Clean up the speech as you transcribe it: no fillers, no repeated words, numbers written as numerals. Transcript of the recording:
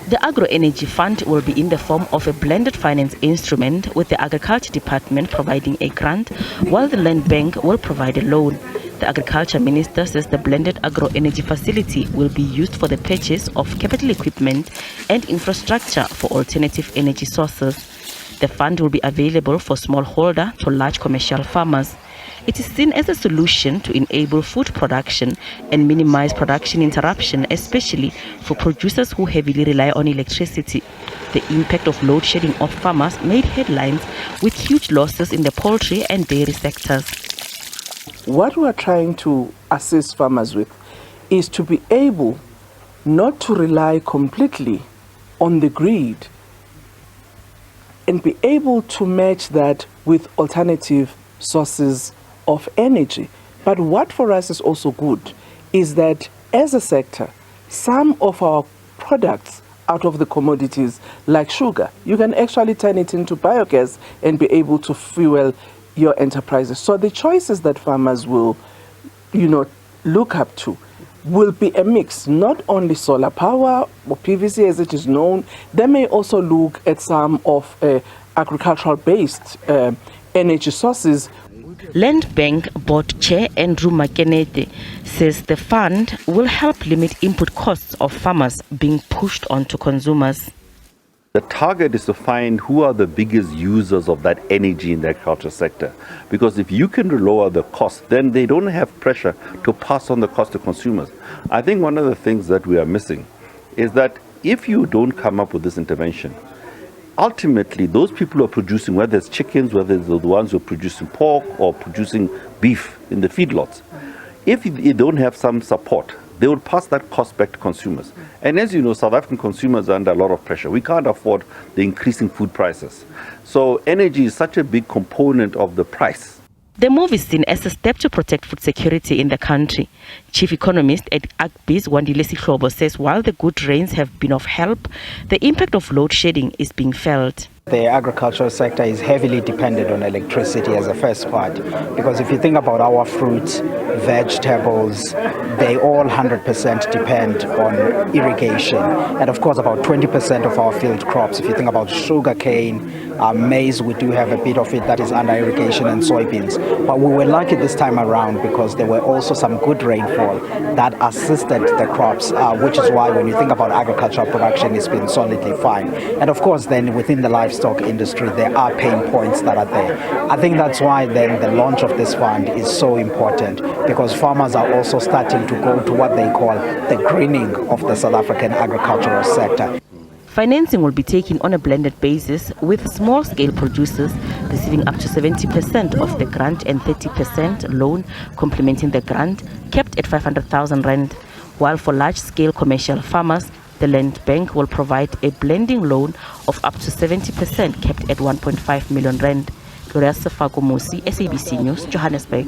The Agro-Energy Fund will be in the form of a blended finance instrument, with the Agriculture Department providing a grant while the Land Bank will provide a loan. The Agriculture Minister says the blended agro-energy facility will be used for the purchase of capital equipment and infrastructure for alternative energy sources. The fund will be available for smallholder to large commercial farmers. It is seen as a solution to enable food production and minimize production interruption, especially for producers who heavily rely on electricity. The impact of load shedding of farmers made headlines, with huge losses in the poultry and dairy sectors. What we are trying to assist farmers with is to be able not to rely completely on the grid and be able to match that with alternative sources of energy. But what for us is also good is that as a sector, some of our products out of the commodities like sugar, you can actually turn it into biogas and be able to fuel your enterprises. So the choices that farmers will, look up to will be a mix, not only solar power or PVC as it is known. They may also look at some of agricultural-based energy sources. Land Bank Board Chair Andrew Makenete says the fund will help limit input costs of farmers being pushed onto consumers. The target is to find who are the biggest users of that energy in the agriculture sector. Because if you can lower the cost, then they don't have pressure to pass on the cost to consumers. I think one of the things that we are missing is that if you don't come up with this intervention, ultimately those people who are producing, whether it's chickens, whether it's the ones who are producing pork or producing beef in the feedlots, if you don't have some support, they will pass that cost back to consumers. And as you know, South African consumers are under a lot of pressure. We can't afford the increasing food prices. So energy is such a big component of the price. The move is seen as a step to protect food security in the country. Chief economist at Agbiz, Wandile Sihlobo, says while the good rains have been of help, the impact of load shedding is being felt. The agricultural sector is heavily dependent on electricity as a first part, because if you think about our fruits, vegetables, they all 100% depend on irrigation. And of course about 20% of our field crops, if you think about sugarcane, maize, we do have a bit of it that is under irrigation, and soybeans. But we were lucky this time around because there were also some good rainfall that assisted the crops, which is why when you think about agricultural production, it's been solidly fine. And of course then within the livestock industry, there are pain points that are there. I think that's why then the launch of this fund is so important, because farmers are also starting to go to what they call the greening of the South African agricultural sector. Financing will be taken on a blended basis, with small-scale producers receiving up to 70% of the grant and 30% loan complementing the grant, kept at 500,000 rand, while for large-scale commercial farmers, the Land Bank will provide a blending loan of up to 70%, kept at 1.5 million rand. Gloria Sefako Musi, SABC News, Johannesburg.